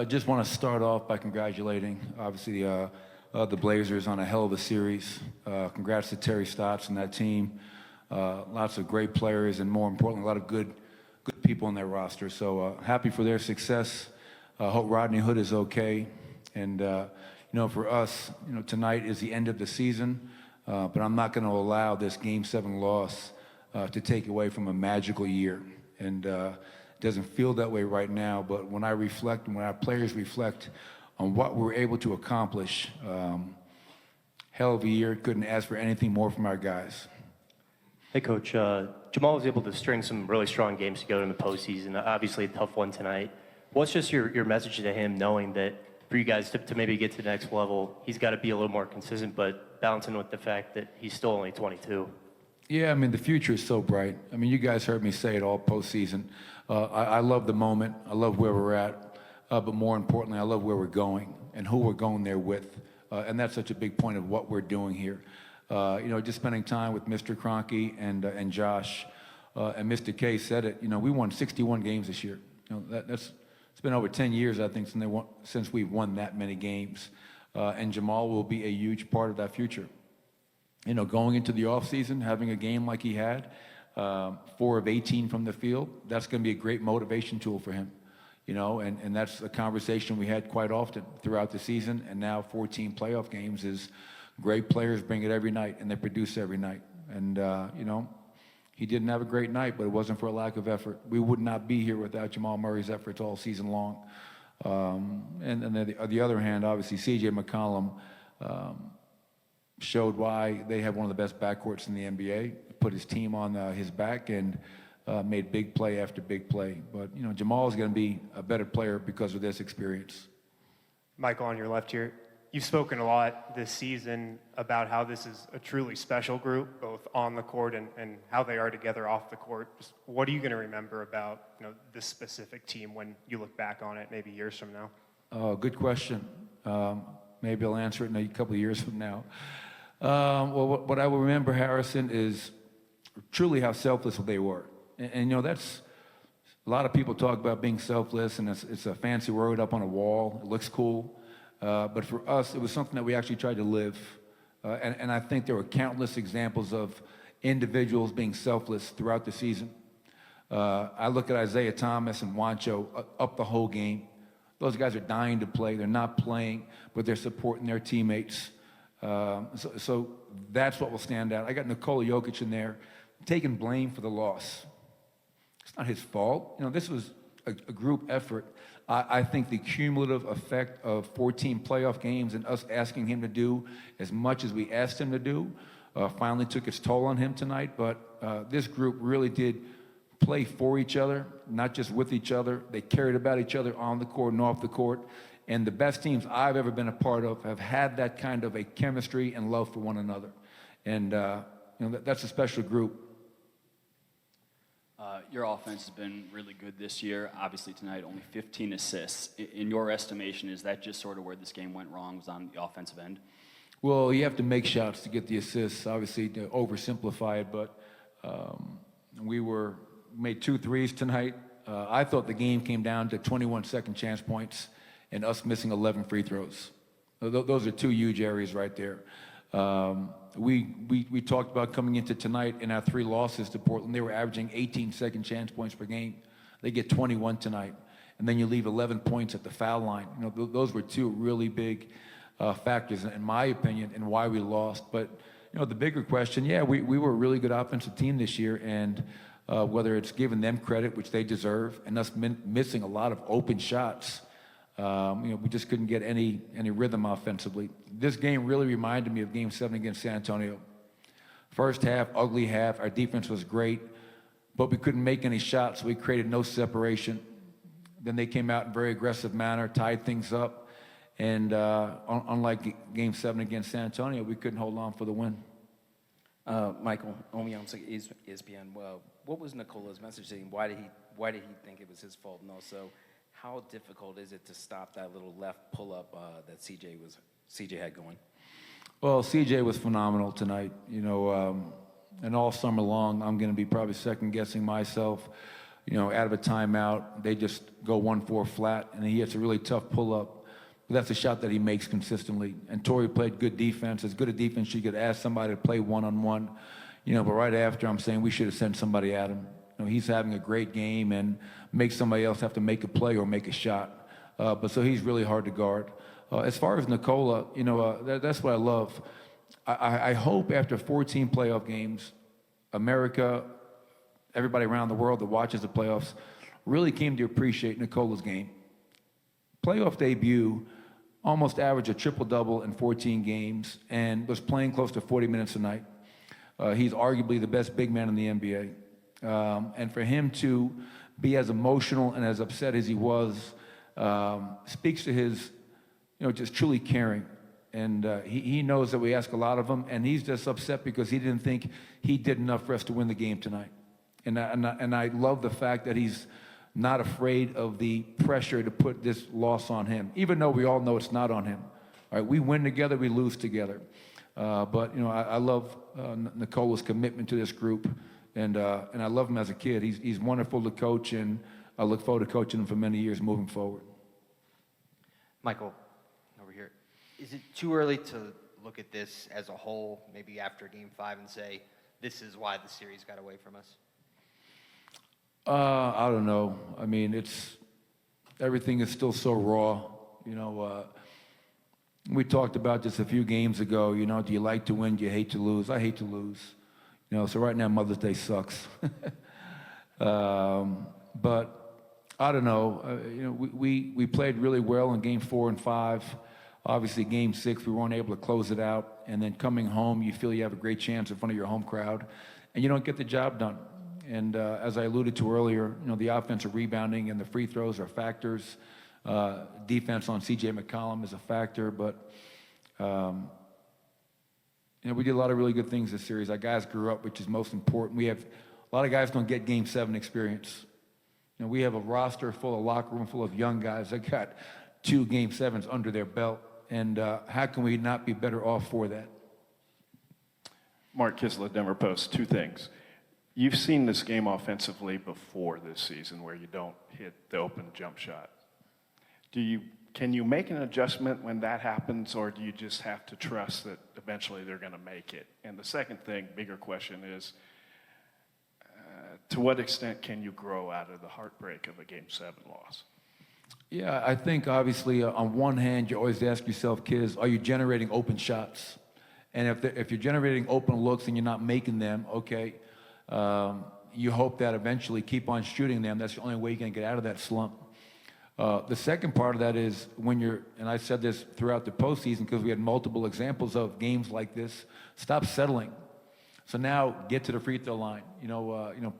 Just want to start off by congratulating, obviously, the Blazers on a hell of a series. Congrats to Terry Stotts and that team. Lots of great players, and more importantly, a lot of good people on their roster. So happy for their success. Hope Rodney Hood is okay. And for us, tonight is the end of the season. But I'm not going to allow this Game 7 loss to take away from a magical year. And it doesn't feel that way right now, but when I reflect and when our players reflect on what we were able to accomplish, hell of a year. Couldn't ask for anything more from our guys. Hey, Coach. Jamal was able to string some really strong games together in the postseason. Obviously, a tough one tonight. What's just your message to him, knowing that for you guys to maybe get to the next level, he's got to be a little more consistent, but balancing with the fact that he's still only 22? Yeah, I mean, the future is so bright. I mean, you guys heard me say it all postseason. I love the moment. I love where we're at. But more importantly, I love where we're going and who we're going there with. And that's such a big point of what we're doing here. Just spending time with Mr. Kroenke and Josh. And Mr. K said it, we won 61 games this year. It's been over 10 years, I think, since we've won that many games. And Jamal will be a huge part of that future. Going into the offseason, having a game like he had, 4 of 18 from the field, that's going to be a great motivation tool for him. And that's a conversation we had quite often throughout the season. And now 14 playoff games is great players bring it every night, and they produce every night. And, he didn't have a great night, but it wasn't for a lack of effort. We would not be here without Jamal Murray's efforts all season long. And then on the other hand, obviously, C.J. McCollum showed why they have one of the best backcourts in the NBA, put his team on his back, and made big play after big play. But, Jamal is going to be a better player because of this experience. Michael, on your left here, you've spoken a lot this season about how this is a truly special group, both on the court and how they are together off the court. Just what are you going to remember about this specific team when you look back on it maybe years from now? Good question. Maybe I'll answer it in a couple of years from now. Well, what I will remember, Harrison, is truly how selfless they were. And that's a lot of people talk about being selfless, and it's a fancy word up on a wall. It looks cool. But for us, it was something that we actually tried to live. And I think there were countless examples of individuals being selfless throughout the season. I look at Isaiah Thomas and Juancho up the whole game. Those guys are dying to play. They're not playing, but they're supporting their teammates. So that's what will stand out. I got Nikola Jokic in there taking blame for the loss. It's not his fault. This was a group effort. I think the cumulative effect of 14 playoff games and us asking him to do as much as we asked him to do finally took its toll on him tonight. But this group really did play for each other, not just with each other. They cared about each other on the court and off the court. And the best teams I've ever been a part of have had that kind of a chemistry and love for one another. And that's a special group. Your offense has been really good this year. Obviously tonight, only 15 assists. In your estimation, is that just sort of where this game went wrong, was on the offensive end? Well, you have to make shots to get the assists, obviously, to oversimplify it. But we made 2 threes tonight. I thought the game came down to 21 second chance points and us missing 11 free throws. Those are 2 huge areas right there. We talked about coming into tonight in our 3 losses to Portland. They were averaging 18 second chance points per game. They get 21 tonight. And then you leave 11 points at the foul line. Those were 2 really big factors, in my opinion, in why we lost. But, the bigger question, we were a really good offensive team this year. And whether it's giving them credit, which they deserve, and us missing a lot of open shots, we just couldn't get any rhythm offensively. This game really reminded me of Game 7 against San Antonio. First half, ugly half. Our defense was great, but we couldn't make any shots, so we created no separation. Then they came out in a very aggressive manner, tied things up, and unlike Game 7 against San Antonio, we couldn't hold on for the win. Michael, ESPN. Well, what was Nicola's message to him? Why did he think it was his fault? And also, how difficult is it to stop that little left pull-up that CJ had going? Well, CJ was phenomenal tonight. And all summer long, I'm going to be probably second-guessing myself. out of a timeout, they just go 1-4 flat, and he hits a really tough pull-up. But that's a shot that he makes consistently. And Torrey played good defense, as good a defense you could ask somebody to play one-on-one. But right after, I'm saying we should have sent somebody at him. He's having a great game and makes somebody else have to make a play or make a shot. But so he's really hard to guard. As far as Nikola, that's what I love. I hope after 14 playoff games, America, everybody around the world that watches the playoffs, really came to appreciate Nikola's game. Playoff debut, almost averaged a triple-double in 14 games and was playing close to 40 minutes a night. He's arguably the best big man in the NBA. And for him to be as emotional and as upset as he was speaks to his, just truly caring. And he knows that we ask a lot of him, and he's just upset because he didn't think he did enough for us to win the game tonight. And I love the fact that he's not afraid of the pressure to put this loss on him, even though we all know it's not on him. All right, we win together, we lose together. But I love Nikola's commitment to this group, and I love him as a kid. He's wonderful to coach, and I look forward to coaching him for many years moving forward. Michael, over here. Is it too early to look at this as a whole, maybe after Game 5, and say, this is why the series got away from us? I don't know. I mean, everything is still so raw. We talked about this a few games ago. Do you like to win? Do you hate to lose? I hate to lose. So right now Mother's Day sucks. But I don't know. We played really well in Game 4 and 5. Obviously, Game 6, we weren't able to close it out. And then coming home, you feel you have a great chance in front of your home crowd, and you don't get the job done. And as I alluded to earlier, the offensive rebounding and the free throws are factors. Defense on C.J. McCollum is a factor, but we did a lot of really good things this series. Our guys grew up, which is most important. We have a lot of guys don't get Game 7 experience. We have a roster full, a locker room full of young guys that got 2 Game 7s under their belt, and how can we not be better off for that? Mark Kisela, Denver Post. 2 things. You've seen this game offensively before this season where you don't hit the open jump shot. Can you make an adjustment when that happens, or do you just have to trust that eventually they're going to make it? And the second thing, bigger question is, to what extent can you grow out of the heartbreak of a Game 7 loss? Yeah, I think obviously on one hand, you always ask yourself, kids, are you generating open shots? And if you're generating open looks and you're not making them, okay, you hope that eventually keep on shooting them. That's the only way you're going to get out of that slump. The second part of that is when and I said this throughout the postseason because we had multiple examples of games like this, stop settling. So now get to the free throw line,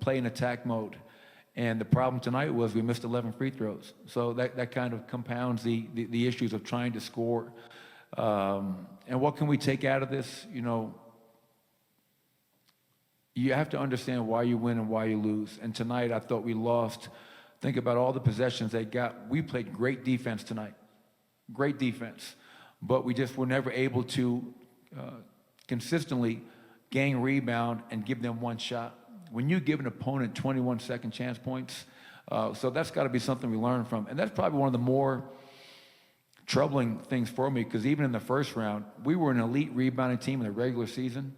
play in attack mode. And the problem tonight was we missed 11 free throws. So that kind of compounds the issues of trying to score. And what can we take out of this? You have to understand why you win and why you lose. And tonight I thought we lost. Think about all the possessions they got. We played great defense tonight. Great defense. But we just were never able to consistently gang rebound and give them one shot. When you give an opponent 21 second chance points, so that's got to be something we learn from. And that's probably one of the more troubling things for me because even in the first round, we were an elite rebounding team in the regular season.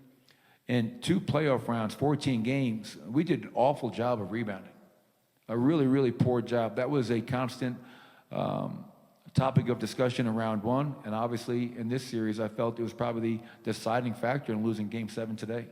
In 2 playoff rounds, 14 games, we did an awful job of rebounding. A really, really poor job. That was a constant topic of discussion in round 1. And obviously in this series, I felt it was probably the deciding factor in losing Game 7 today.